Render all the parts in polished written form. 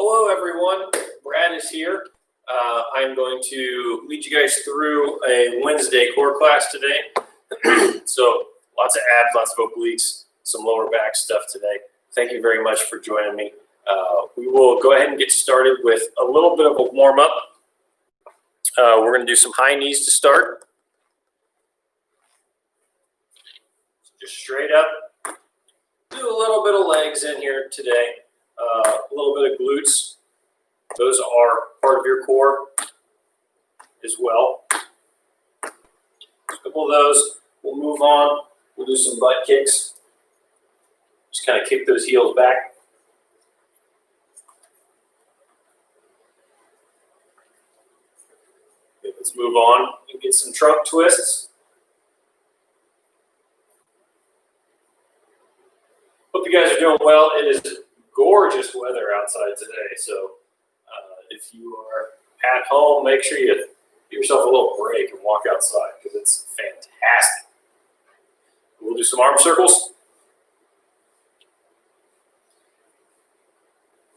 Hello everyone, Brad is here. I'm going to lead you guys through a Wednesday core class today. So lots of abs, lots of obliques, some lower back stuff today. Thank you very much for joining me. We will go ahead and get started with a little bit of a warm up. We're going to do some high knees to start. Just straight up. Do a little bit of legs in here today. A little bit of glutes. Those are part of your core as well. A couple of those. We'll move on. We'll do some butt kicks. Just kind of kick those heels back. Okay, let's move on and get some trunk twists. Hope you guys are doing well. It is gorgeous weather outside today, so if you are at home, make sure you give yourself a little break and walk outside because it's fantastic. We'll do some arm circles.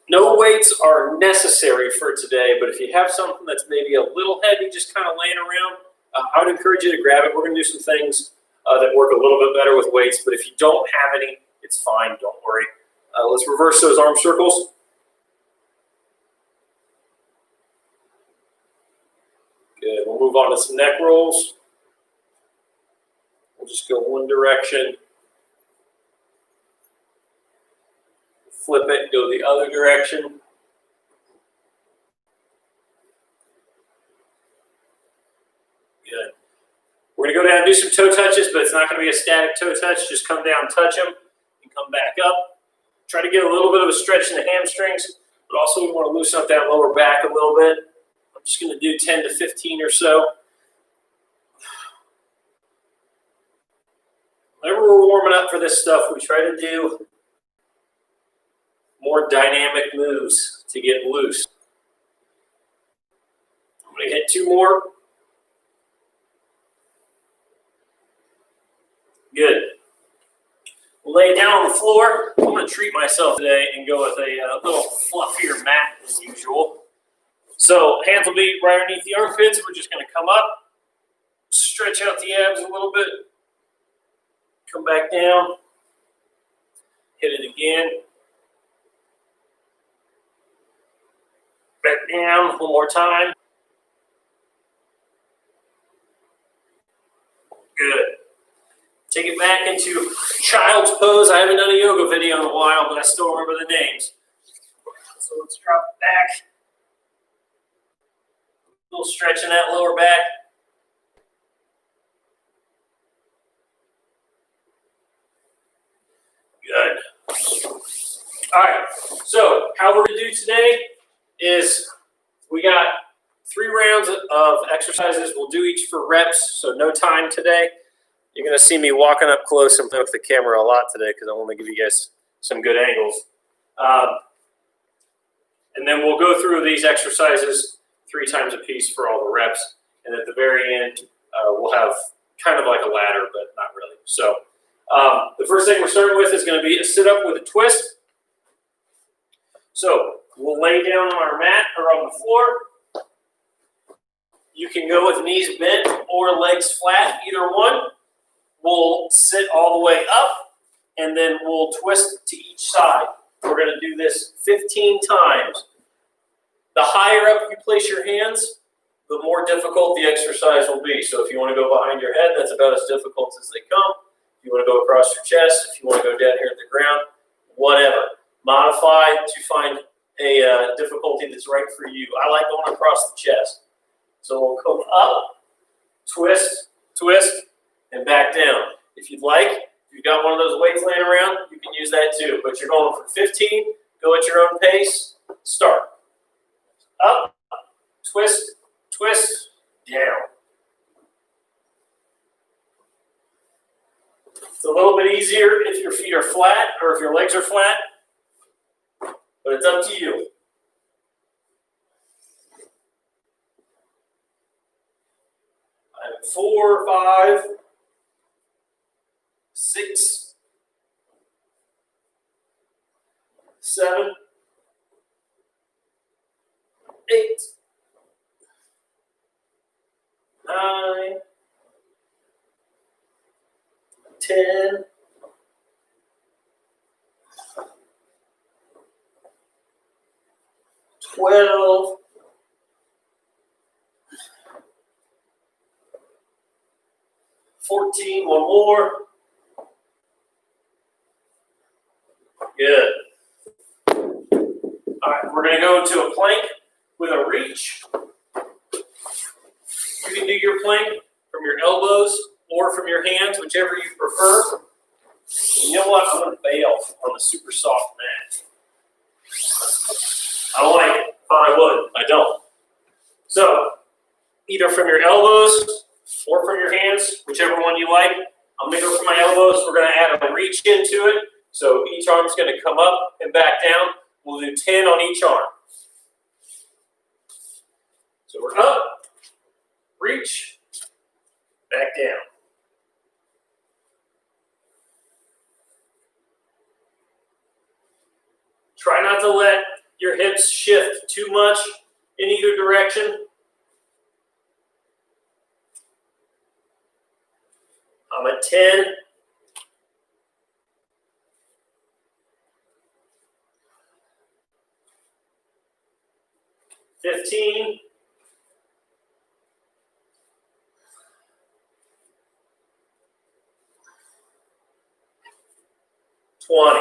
No weights are necessary for today, but if you have something that's maybe a little heavy, just kind of laying around, I would encourage you to grab it. We're going to do some things that work a little bit better with weights, but if you don't have any, it's fine, don't worry. Let's reverse those arm circles. Good, we'll move on to some neck rolls. We'll just go one direction. Flip it, go the other direction. Good. We're going to go down and do some toe touches, but it's not going to be a static toe touch. Just come down, touch them, and come back up. Try to get a little bit of a stretch in the hamstrings, but also we want to loosen up that lower back a little bit. I'm just going to do 10 to 15 or so. Whenever we're warming up for this stuff, we try to do more dynamic moves to get loose. I'm going to hit two more. Good. Lay down on the floor. I'm going to treat myself today and go with a little fluffier mat than usual. So hands will be right underneath the armpits. We're just going to come up, stretch out the abs a little bit, come back down, hit it again, back down one more time. Good. Take it back into child's pose. I haven't done a yoga video in a while, but I still remember the names. So let's drop it back. A little stretch in that lower back. Good. All right. So how we're going to do today is we got 3 rounds of exercises. We'll do each for reps, so no time today. You're going to see me walking up close and with the camera a lot today because I want to give you guys some good angles. And then we'll go through these exercises 3 times a piece for all the reps. And at the very end, we'll have kind of like a ladder, but not really. So the first thing we're starting with is going to be a sit-up with a twist. So we'll lay down on our mat or on the floor. You can go with knees bent or legs flat, either one. We'll sit all the way up, and then we'll twist to each side. We're going to do this 15 times. The higher up you place your hands, the more difficult the exercise will be. So if you want to go behind your head, that's about as difficult as they come. If you want to go across your chest, if you want to go down here at the ground, whatever. Modify to find a difficulty that's right for you. I like going across the chest. So we'll come up, twist, twist, and back down. If you'd like, if you've got one of those weights laying around, you can use that too. But you're going for 15, go at your own pace, start. Up, twist, twist, down. It's a little bit easier if your feet are flat or if your legs are flat, but it's up to you. 4, 5, 6, 7, 8, 9, 10, 12, 14, one more. Good. All right, we're going to go into a plank with a reach. You can do your plank from your elbows or from your hands, whichever you prefer. You know what? I'm going to bail on a super soft mat. I don't like it. Thought I would. I don't. So, either from your elbows or from your hands, whichever one you like. I'm going to go from my elbows. We're going to add a reach into it. So each arm's going to come up and back down. We'll do 10 on each arm. So we're up, reach, back down. Try not to let your hips shift too much in either direction. I'm at 10. 15. 20.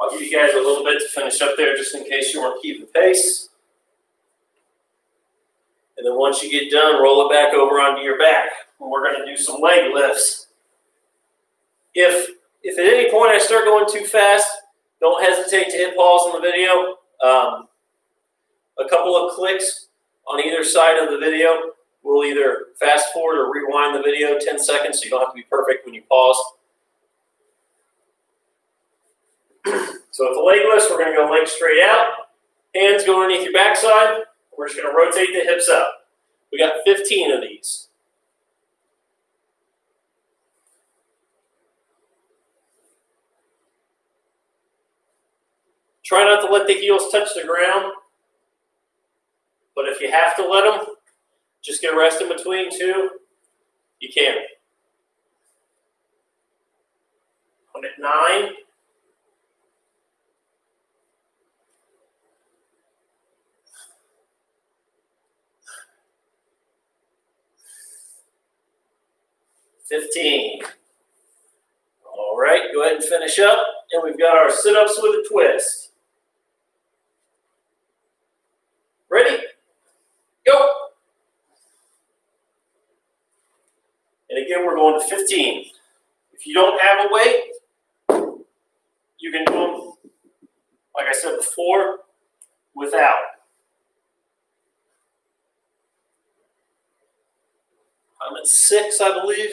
I'll give you guys a little bit to finish up there just in case you want to keep the pace. And then once you get done, roll it back over onto your back. And we're going to do some leg lifts. If at any point I start going too fast, don't hesitate to hit pause on the video. A couple of clicks on either side of the video will either fast forward or rewind the video 10 seconds so you don't have to be perfect when you pause. So with the leg lifts, we're going to go legs straight out, hands go underneath your backside. We're just going to rotate the hips up. We got 15 of these. Try not to let the heels touch the ground, but if you have to let them, just get a rest in between too. You can. I'm at 9. 15. All right, go ahead and finish up. And we've got our sit-ups with a twist. Ready? Go. And again, we're going to 15. If you don't have a weight, you can do them, like I said before, without. I'm at 6, I believe.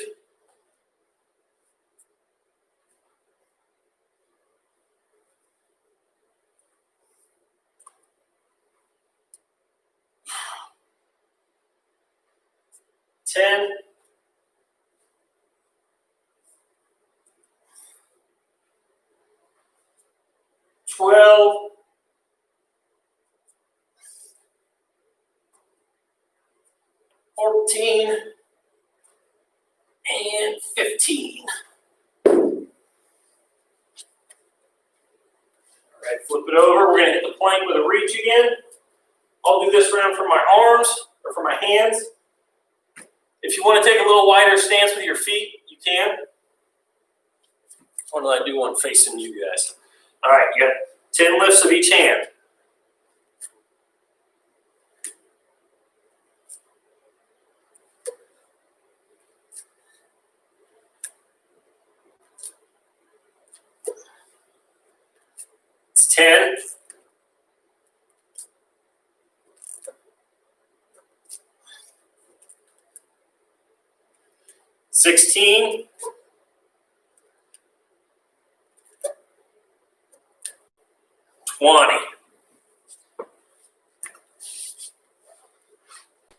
Ten. 12. 14. And 15. All right, flip it over. We're going to hit the plank with a reach again. I'll do this round from my arms or from my hands. If you want to take a little wider stance with your feet, you can. Or I do one facing you guys. All right, you got 10 lifts of each hand. It's 10. 16. 20.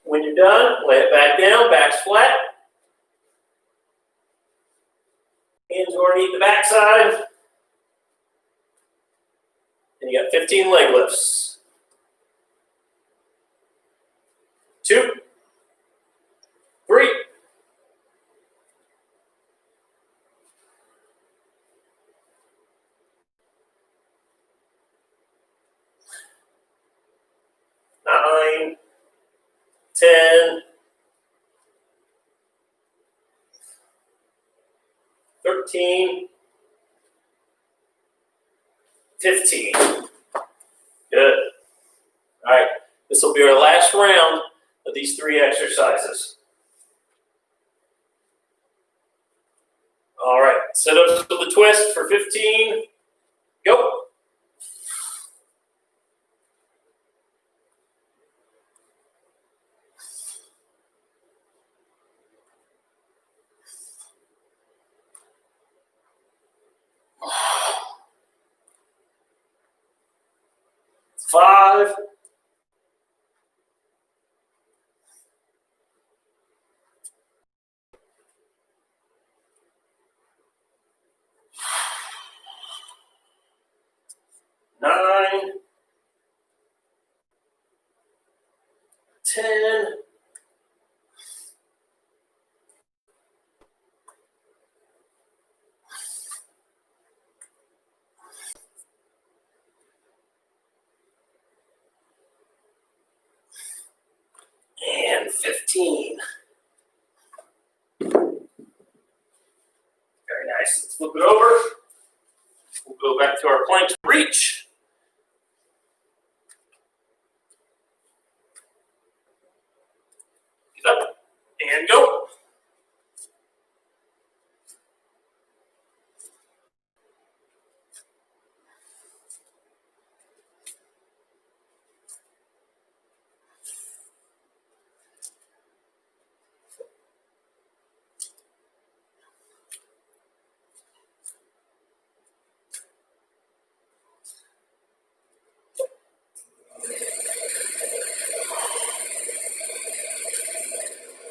When you're done, lay it back down, back's flat. Hands underneath the backside. And you got 15 leg lifts. 2, 3, 9, 10, 13, 15. Good. All right, this will be our last round of these 3 exercises. All right, sit up to the twist for 15. Go. Five, 9, 10, 15. Very nice. Let's flip it over. We'll go back to our plank reach. Get up and go.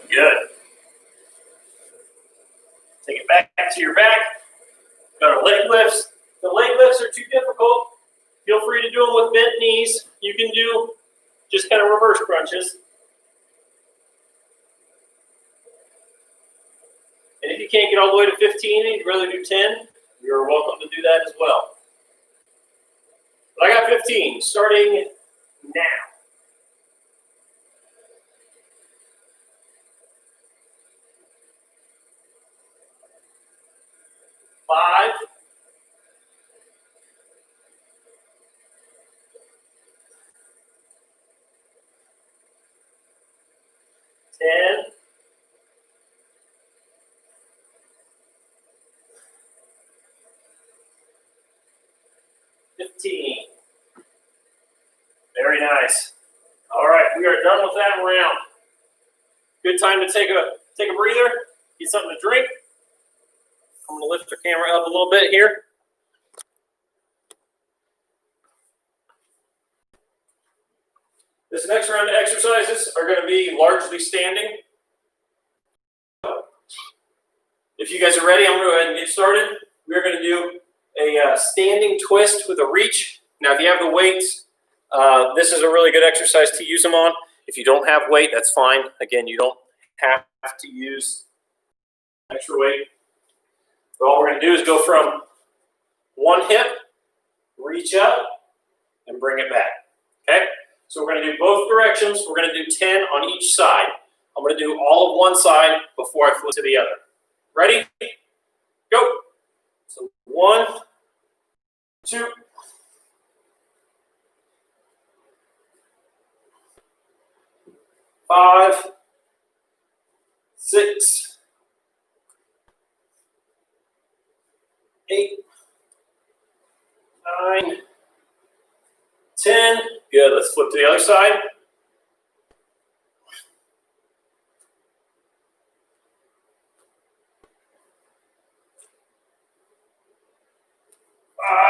Good. Take it back to your back. Got our leg lifts. The leg lifts are too difficult. Feel free to do them with bent knees. You can do just kind of reverse crunches. And if you can't get all the way to 15 and you'd rather do 10, you're welcome to do that as well. But I got 15, starting now. 5, 10, 15. Very nice. All right, we are done with that round. Good time to take a breather, get something to drink. I'm going to lift the camera up a little bit here. This next round of exercises are going to be largely standing. If you guys are ready, I'm going to go ahead and get started. We're going to do a standing twist with a reach. Now, if you have the weights, this is a really good exercise to use them on. If you don't have weight, that's fine. Again, you don't have to use extra weight. But all we're going to do is go from one hip, reach up, and bring it back. Okay? So we're going to do both directions. We're going to do 10 on each side. I'm going to do all of one side before I flip to the other. Ready? Go. So 1, 2, 5, 6, 8, 9, 10. Good. Let's flip to the other side.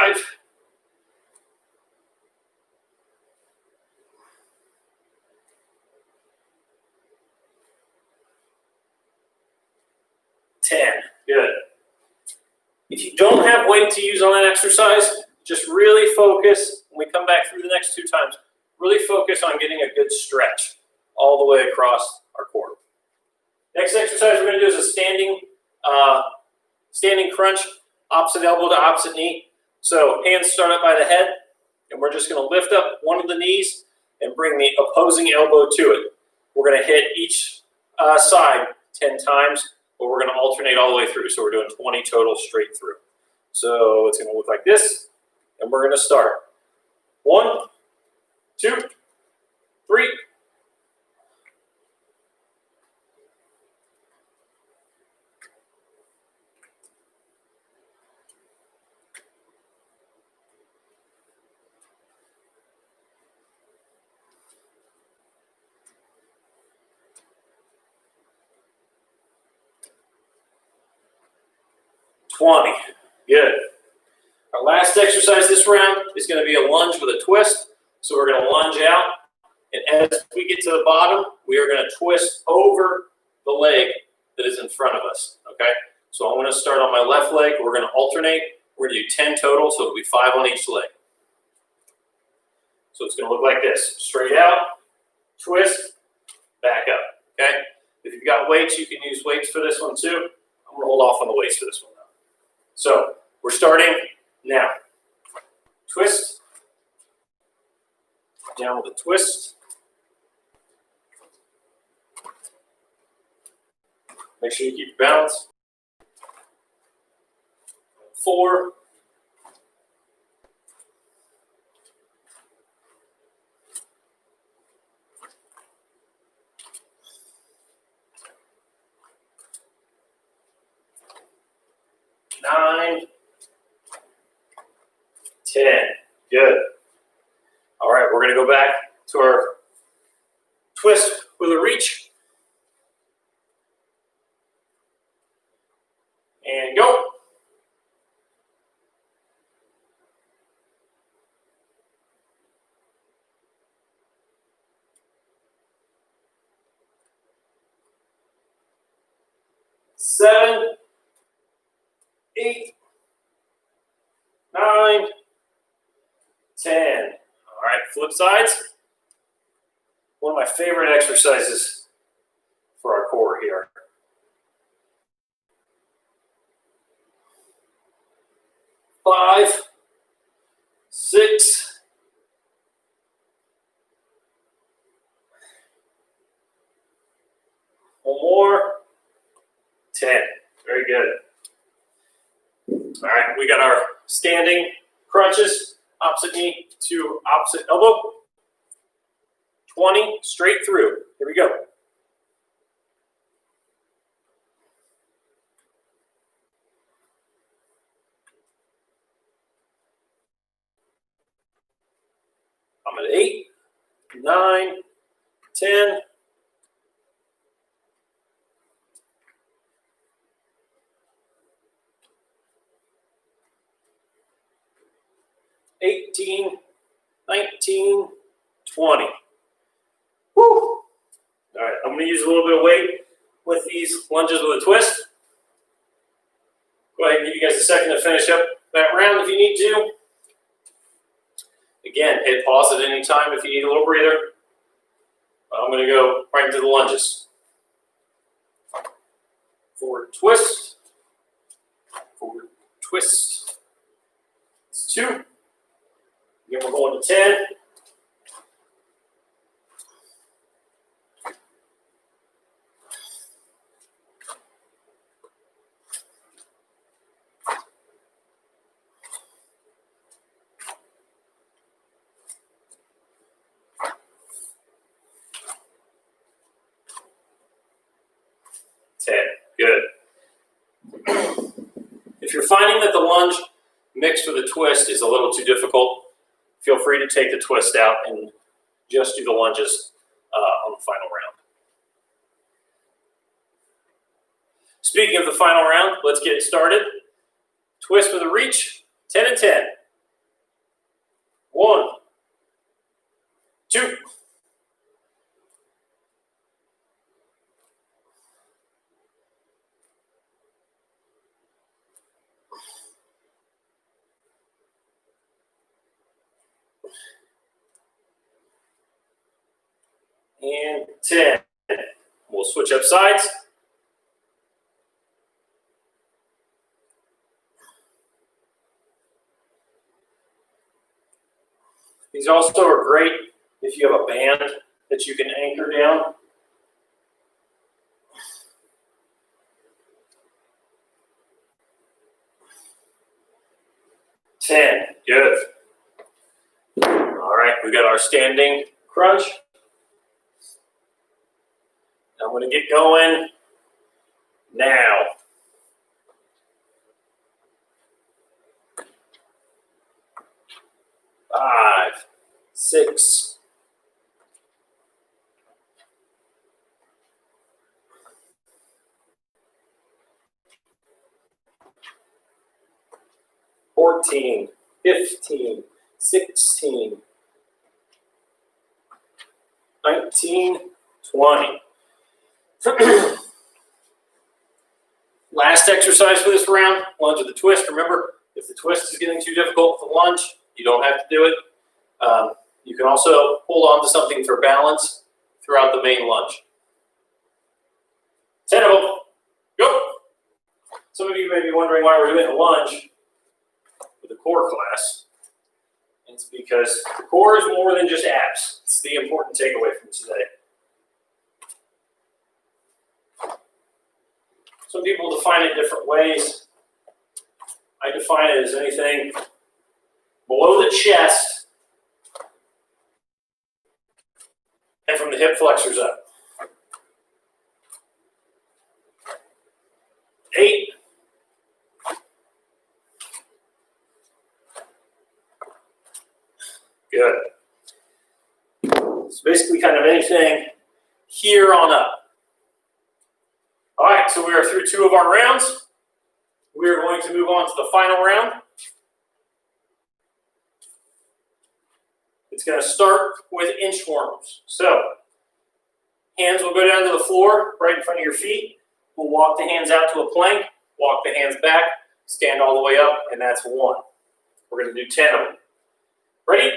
5, 10. Good. If you don't have weight to use on that exercise, just really focus when we come back through the next 2 times, really focus on getting a good stretch all the way across our core. Next exercise we're going to do is a standing crunch, opposite elbow to opposite knee. So hands start up by the head, and we're just going to lift up one of the knees and bring the opposing elbow to it. We're going to hit each side 10 times, but we're going to alternate all the way through. So we're doing 20 total straight through. So it's going to look like this, and we're going to start. 1, 2, 3. 20. Good. Our last exercise this round is going to be a lunge with a twist. So we're going to lunge out, and as we get to the bottom, we are going to twist over the leg that is in front of us. Okay? So I'm going to start on my left leg. We're going to alternate. We're going to do 10 total, so it'll be 5 on each leg. So it's going to look like this. Straight out, twist, back up. Okay? If you've got weights, you can use weights for this one too. I'm going to hold off on the weights for this one. So we're starting now. Twist. Down with a twist. Make sure you keep your balance. 4. 9, 10. Good. All right, we're going to go back to our twist with a reach. And go. Seven, 8, 9, 10. All right, flip sides. One of my favorite exercises for our core here. 5, 6, 1 more, 10. Very good. All right, we got our standing crunches, opposite knee to opposite elbow. 20 straight through. Here we go. I'm at 8, 9, 10. 18, 19, 20. Woo! All right, I'm going to use a little bit of weight with these lunges with a twist. Go ahead and give you guys a second to finish up that round if you need to. Again, hit pause at any time if you need a little breather. I'm going to go right into the lunges. Forward twist. Forward twist. It's 2. Again, we're going to 10. Good. If you're finding that the lunge mixed with a twist is a little too difficult, feel free to take the twist out and just do the lunges on the final round. Speaking of the final round, let's get it started. Twist with a reach, 10 and 10. 1, 2, 3, and 10. We'll switch up sides. These also are great if you have a band that you can anchor down. Good. All right, we got our standing crunch. I'm going to get going now. 5, 6, 14, 15, 16, 19, 20. Last exercise for this round, lunge with the twist. Remember, if the twist is getting too difficult with the lunge, you don't have to do it. You can also hold on to something for balance throughout the main lunge. 10 of them. Go. Some of you may be wondering why we're doing a lunge with the core class. It's because the core is more than just abs. It's the important takeaway from today. Some people define it different ways. I define it as anything below the chest and from the hip flexors up. 8. Good. So basically kind of anything here on up. All right, so we are through 2 of our rounds. We are going to move on to the final round. It's going to start with inchworms. So hands will go down to the floor right in front of your feet. We'll walk the hands out to a plank, walk the hands back, stand all the way up, and that's 1. We're going to do 10 of them. Ready?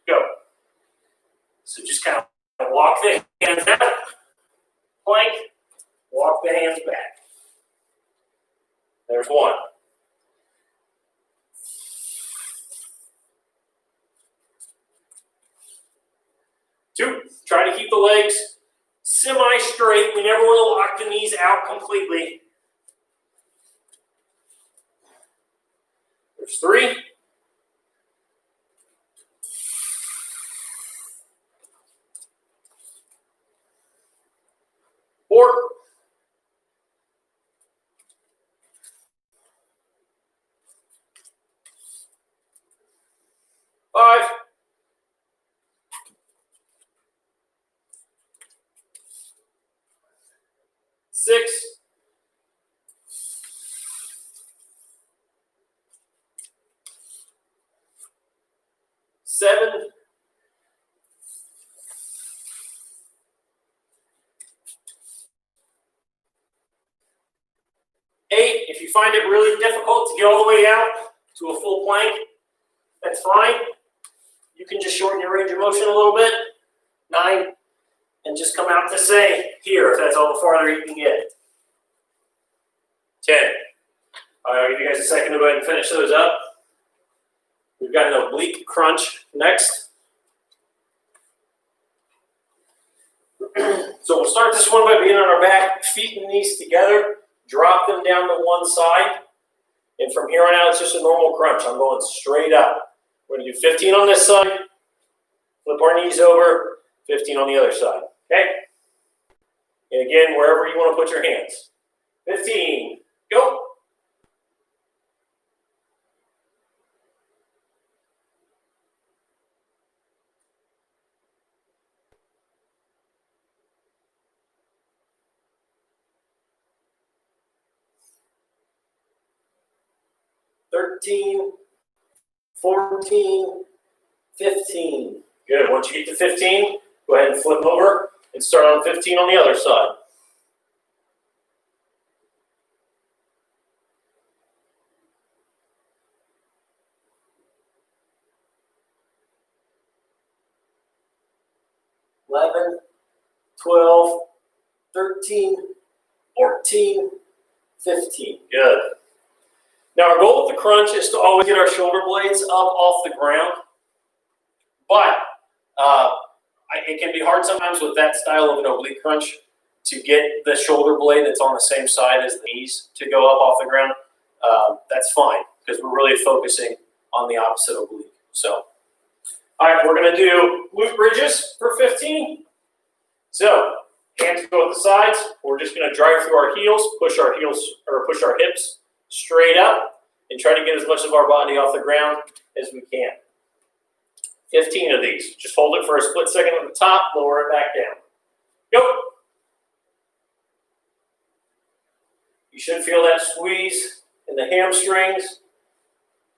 Go. So just kind of walk the hands out, plank, walk the hands back. There's 1. 2, try to keep the legs semi-straight. We never want to lock the knees out completely. There's 3. 4. 5. 6. 7. 8. If you find it really difficult to get all the way out to a full plank, that's fine. You can just shorten your range of motion a little bit. 9. And just come out to say here, if that's all the farther you can get. 10. All right, I'll give you guys a second to go ahead and finish those up. We've got an oblique crunch next. So we'll start this one by being on our back, feet and knees together. Drop them down to one side. And from here on out, it's just a normal crunch. I'm going straight up. We're going to do 15 on this side. Flip our knees over. 15 on the other side. Okay? And again, wherever you want to put your hands. 15. Go. $13, 14, 15. Good. Once you get to 15, go ahead and flip over and start on 15 on the other side. 11, 12, 13, 14, 15. Good. Now our goal with the crunch is to always get our shoulder blades up off the ground, but it can be hard sometimes with that style of an oblique crunch to get the shoulder blade that's on the same side as the knees to go up off the ground. That's fine because we're really focusing on the opposite oblique. So, all right, we're going to do glute bridges for 15. So, hands go at the sides. We're just going to drive through our heels, push our hips straight up, and try to get as much of our body off the ground as we can. 15 of these. Just hold it for a split second at the top, lower it back down. Go. You should feel that squeeze in the hamstrings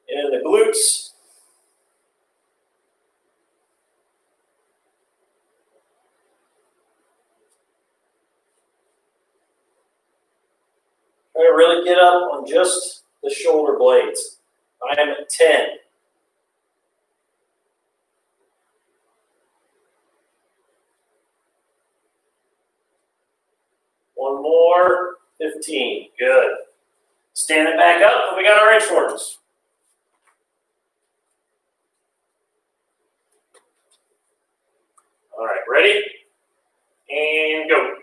and in the glutes. Try to really get up on just the shoulder blades. I am at 10. One more, 15, good. Stand it back up, and we got our inchworms. All right, ready? And go.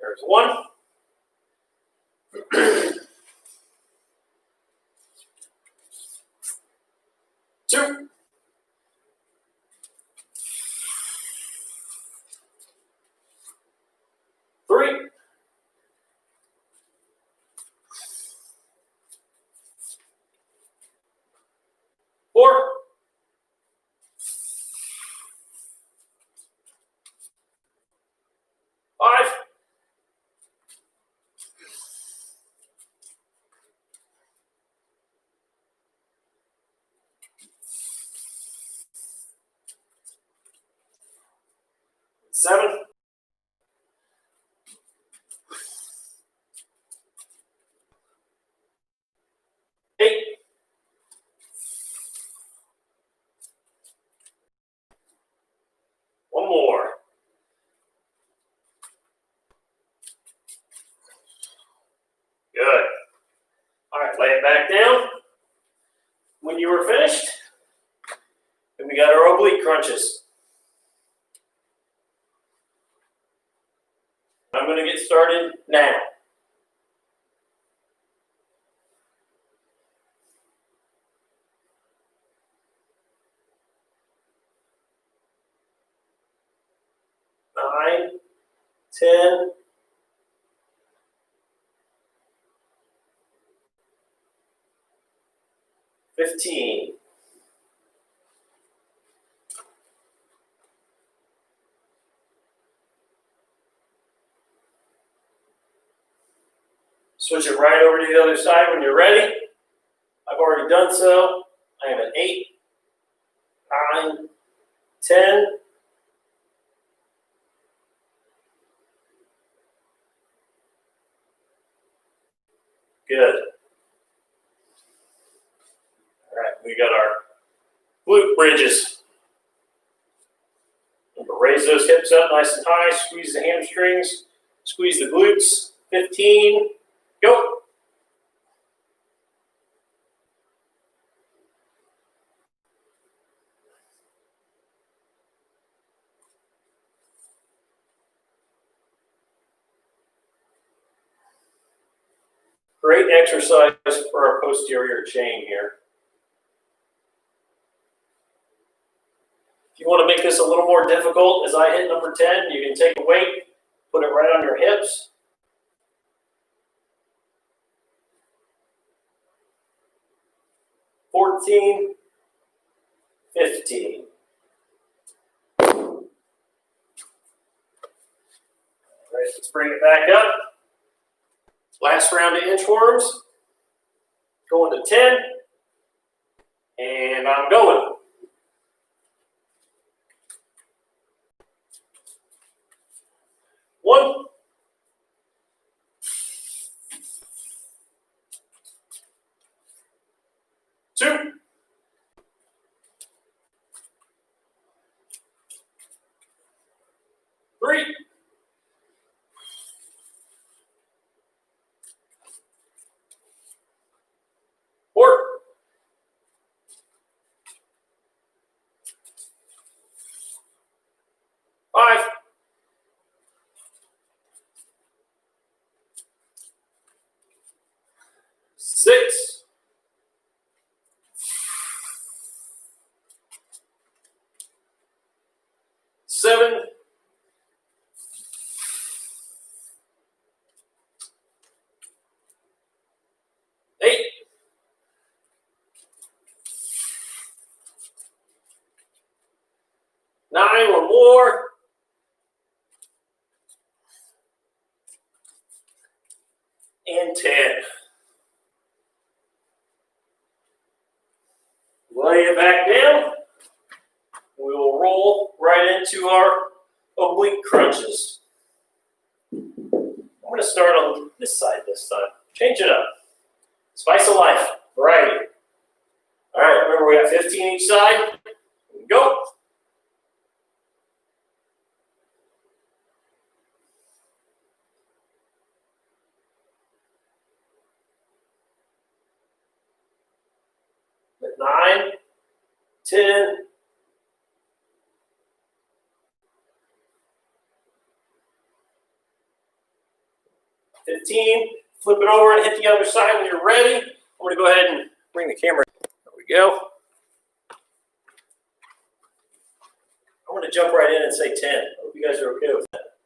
There's one. 2. 3. 4. 5. 7. 8. 1 more. Good. All right, lay it back down. When you were finished, then we got our oblique crunches. I'm going to get started now. Nine, 10, 15. Switch it right over to the other side when you're ready. I've already done so. I am at 8, 9, 10. Good. All right, we got our glute bridges. Raise those hips up nice and high. Squeeze the hamstrings. Squeeze the glutes. 15. Go. Great exercise for our posterior chain here. If you want to make this a little more difficult, as I hit number 10, you can take a weight, put it right on your hips. $14, $15. All right, let's bring it back up. Last round of inchworms. Going to 10. And I'm going. 1. 2. 3. 4. 5. 6. 7. 8. 9 or more. 10. Lay it back down. We will roll right into our oblique crunches. I'm going to start on this side this time. Change it up. Spice of life. Variety. All right, remember we got 15 each side. Go. At 9, 10, 15. Flip it over and hit the other side when you're ready. I'm going to go ahead and bring the camera. There we go. I'm going to jump right in and say 10. I hope you guys are okay with that.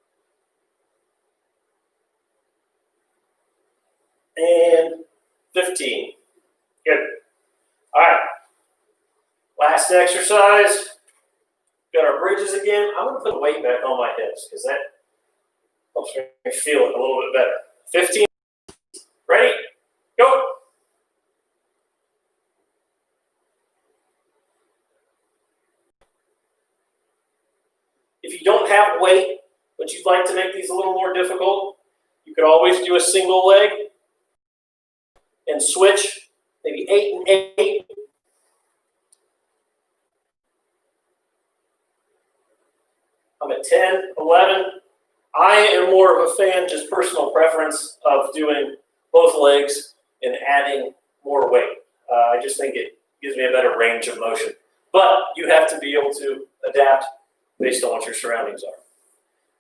And 15. Good. All right. Last exercise. Got our bridges again. I'm going to put the weight back on my hips because that helps me feel it a little bit better. 15. Ready? Go. If you don't have weight, but you'd like to make these a little more difficult, you could always do a single leg and switch, maybe 8 and 8. I'm at 10, 11. I am more of a fan, just personal preference, of doing both legs and adding more weight. I just think it gives me a better range of motion. But you have to be able to adapt based on what your surroundings are.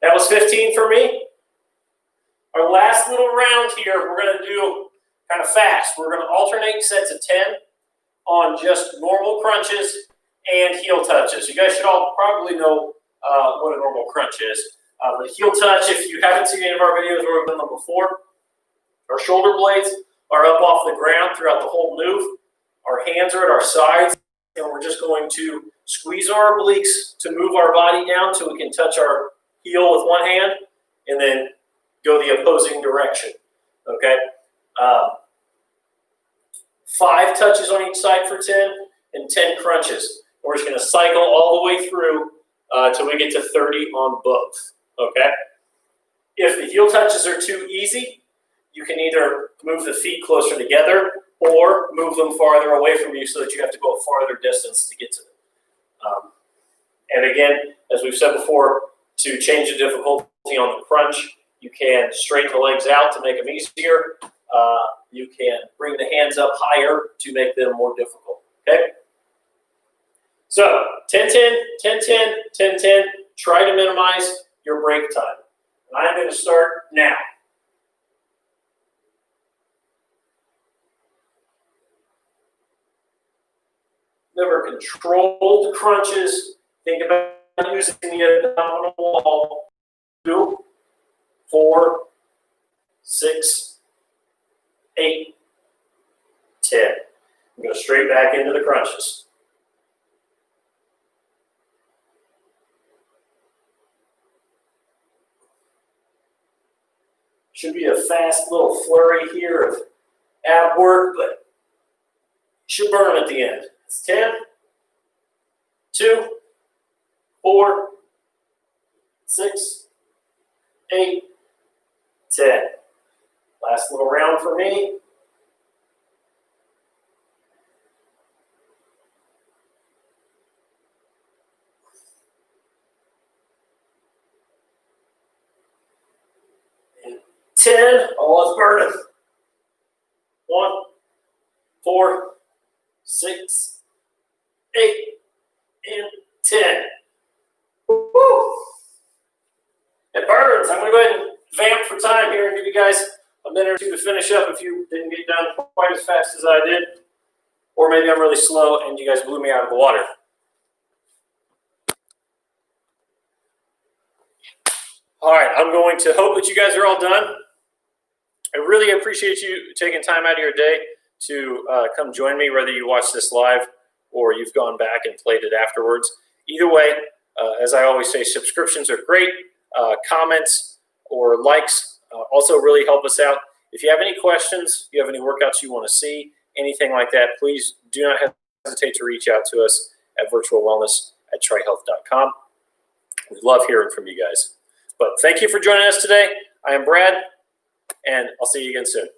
That was 15 for me. Our last little round here, we're going to do kind of fast. We're going to alternate sets of 10 on just normal crunches and heel touches. You guys should all probably know what a normal crunch is. The heel touch, if you haven't seen any of our videos where we've done them before, our shoulder blades are up off the ground throughout the whole move. Our hands are at our sides, and we're just going to squeeze our obliques to move our body down so we can touch our heel with one hand and then go the opposing direction, okay? 5 touches on each side for 10 and 10 crunches. We're just going to cycle all the way through till we get to 30 on both, okay? If the heel touches are too easy, you can either move the feet closer together or move them farther away from you so that you have to go a farther distance to get to them. And again, as we've said before, to change the difficulty on the crunch, you can straighten the legs out to make them easier. You can bring the hands up higher to make them more difficult, okay? So 10, 10, 10, 10, 10, 10. Try to minimize your break time. And I'm going to start now. Remember, controlled crunches. Think about using the abdominal wall. 2, 4, 6, 8, 10. Go straight back into the crunches. Should be a fast little flurry here of ab work, but should burn them at the end. It's 10, 2, 4, 6, 8, 10. Last little round for me. 10. Oh, it's burning. 1, 4, 6, 8, and 10. Woo! It burns. I'm going to go ahead and vamp for time here and give you guys a minute or two to finish up if you didn't get done quite as fast as I did. Or maybe I'm really slow and you guys blew me out of the water. All right, I'm going to hope that you guys are all done. I really appreciate you taking time out of your day to come join me, whether you watch this live or you've gone back and played it afterwards. Either way, as I always say, subscriptions are great. Comments or likes also really help us out. If you have any questions, you have any workouts you want to see, anything like that, please do not hesitate to reach out to us at virtualwellness@trihealth.com. We love hearing from you guys. But thank you for joining us today. I am Brad, and I'll see you again soon.